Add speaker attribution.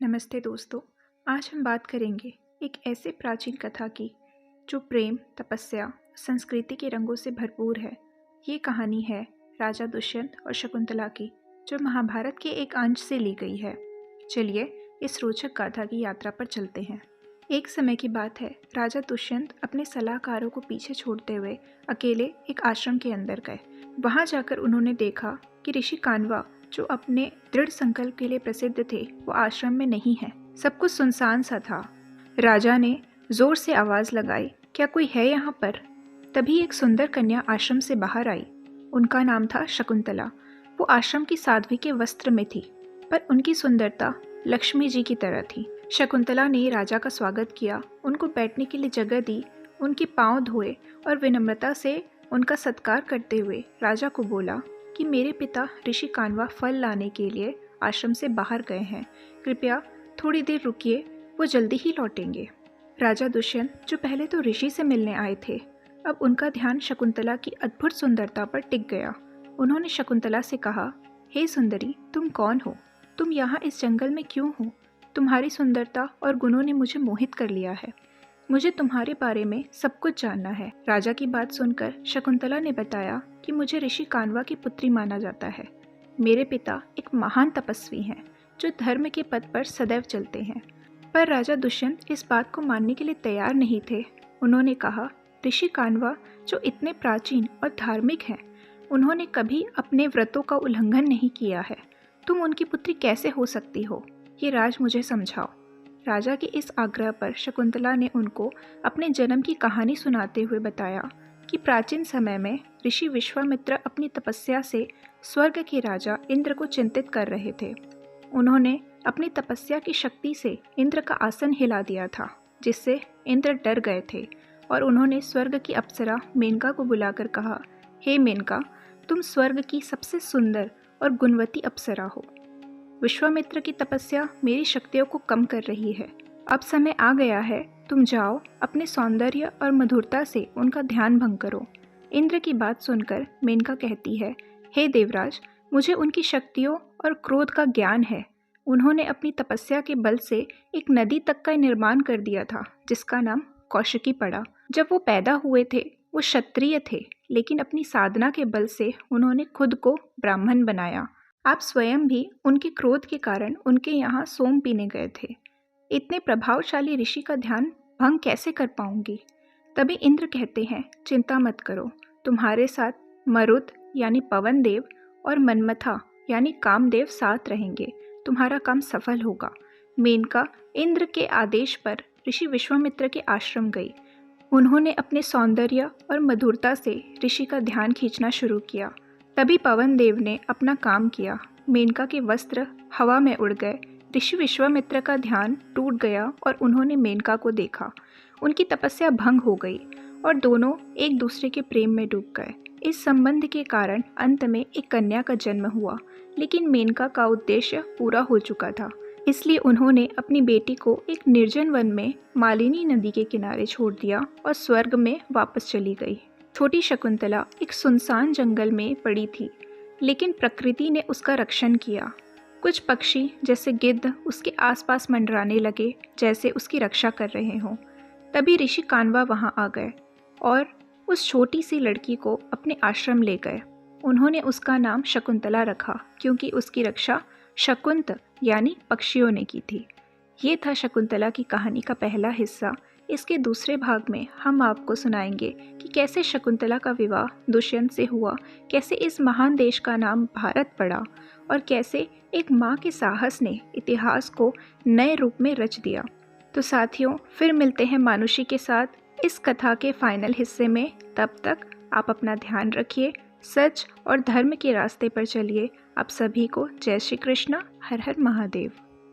Speaker 1: नमस्ते दोस्तों। आज हम बात करेंगे एक ऐसे प्राचीन कथा की जो प्रेम, तपस्या, संस्कृति के रंगों से भरपूर है। ये कहानी है राजा दुष्यंत और शकुंतला की, जो महाभारत के एक अंश से ली गई है। चलिए इस रोचक गाथा की यात्रा पर चलते हैं। एक समय की बात है, राजा दुष्यंत अपने सलाहकारों को पीछे छोड़ते हुए अकेले एक आश्रम के अंदर गए। वहां जाकर उन्होंने देखा कि ऋषि कान्वा, जो अपने दृढ़ संकल्प के लिए प्रसिद्ध थे, वो आश्रम में नहीं है। सब कुछ सुनसान सा था। राजा ने जोर से आवाज लगाई, क्या कोई है यहाँ पर? तभी एक सुंदर कन्या आश्रम से बाहर आई। उनका नाम था शकुंतला। वो आश्रम की साध्वी के वस्त्र में थी, पर उनकी सुंदरता लक्ष्मी जी की तरह थी। शकुंतला ने राजा का स्वागत किया, उनको बैठने के लिए जगह दी, उनके पांव धोए और विनम्रता से उनका सत्कार करते हुए राजा को बोला कि मेरे पिता ऋषि कान्वा फल लाने के लिए आश्रम से बाहर गए हैं, कृपया थोड़ी देर रुकिए, वो जल्दी ही लौटेंगे। राजा दुष्यंत, जो पहले तो ऋषि से मिलने आए थे, अब उनका ध्यान शकुंतला की अद्भुत सुंदरता पर टिक गया। उन्होंने शकुंतला से कहा, हे सुंदरी, तुम कौन हो? तुम यहाँ इस जंगल में क्यों हो? तुम्हारी सुंदरता और गुणों ने मुझे मोहित कर लिया है। मुझे तुम्हारे बारे में सब कुछ जानना है। राजा की बात सुनकर शकुंतला ने बताया कि मुझे ऋषि कान्वा की पुत्री माना जाता है। मेरे पिता एक महान तपस्वी हैं, जो धर्म के पथ पर सदैव चलते हैं। पर राजा दुष्यंत इस बात को मानने के लिए तैयार नहीं थे। उन्होंने कहा, ऋषि कान्वा जो इतने प्राचीन और धार्मिक हैं, उन्होंने कभी अपने व्रतों का उल्लंघन नहीं किया है। तुम उनकी पुत्री कैसे हो सकती हो? ये राज मुझे समझाओ। राजा के इस आग्रह पर शकुंतला ने उनको अपने जन्म की कहानी सुनाते हुए बताया कि प्राचीन समय में ऋषि विश्वामित्र अपनी तपस्या से स्वर्ग के राजा इंद्र को चिंतित कर रहे थे। उन्होंने अपनी तपस्या की शक्ति से इंद्र का आसन हिला दिया था, जिससे इंद्र डर गए थे और उन्होंने स्वर्ग की अप्सरा मेनका को बुलाकर कहा, हे मेनका, तुम स्वर्ग की सबसे सुंदर और गुणवती अप्सरा हो। विश्वामित्र की तपस्या मेरी शक्तियों को कम कर रही है। अब समय आ गया है, तुम जाओ, अपने सौंदर्य और मधुरता से उनका ध्यान भंग करो। इंद्र की बात सुनकर मेनका कहती है, हे देवराज, मुझे उनकी शक्तियों और क्रोध का ज्ञान है। उन्होंने अपनी तपस्या के बल से एक नदी तक का निर्माण कर दिया था, जिसका नाम कौशिकी पड़ा। जब वो पैदा हुए थे, वो क्षत्रिय थे, लेकिन अपनी साधना के बल से उन्होंने खुद को ब्राह्मण बनाया। आप स्वयं भी उनके क्रोध के कारण उनके यहाँ सोम पीने गए थे। इतने प्रभावशाली ऋषि का ध्यान भंग कैसे कर पाऊंगी? तभी इंद्र कहते हैं, चिंता मत करो, तुम्हारे साथ मरुत यानी पवन देव और मनमथा यानी कामदेव साथ रहेंगे, तुम्हारा काम सफल होगा। मेनका इंद्र के आदेश पर ऋषि विश्वामित्र के आश्रम गई। उन्होंने अपने सौंदर्य और मधुरता से ऋषि का ध्यान खींचना शुरू किया। तभी पवन देव ने अपना काम किया। मेनका के वस्त्र हवा में उड़ गए। ऋषि विश्वामित्र का ध्यान टूट गया और उन्होंने मेनका को देखा। उनकी तपस्या भंग हो गई और दोनों एक दूसरे के प्रेम में डूब गए। इस संबंध के कारण अंत में एक कन्या का जन्म हुआ, लेकिन मेनका का उद्देश्य पूरा हो चुका था। इसलिए उन्होंने अपनी बेटी को एक निर्जन वन में मालिनी नदी के किनारे छोड़ दिया और स्वर्ग में वापस चली गई। छोटी शकुंतला एक सुनसान जंगल में पड़ी थी, लेकिन प्रकृति ने उसका रक्षण किया। कुछ पक्षी जैसे गिद्ध उसके आसपास मंडराने लगे, जैसे उसकी रक्षा कर रहे हों। तभी ऋषि कान्वा वहां आ गए और उस छोटी सी लड़की को अपने आश्रम ले गए। उन्होंने उसका नाम शकुंतला रखा, क्योंकि उसकी रक्षा शकुंत यानी पक्षियों ने की थी। ये था शकुंतला की कहानी का पहला हिस्सा। इसके दूसरे भाग में हम आपको सुनाएंगे कि कैसे शकुंतला का विवाह दुष्यंत से हुआ, कैसे इस महान देश का नाम भारत पड़ा और कैसे एक माँ के साहस ने इतिहास को नए रूप में रच दिया। तो साथियों, फिर मिलते हैं मानुषी के साथ इस कथा के फाइनल हिस्से में। तब तक आप अपना ध्यान रखिए, सच और धर्म के रास्ते पर चलिए। आप सभी को जय श्री कृष्ण, हर हर महादेव।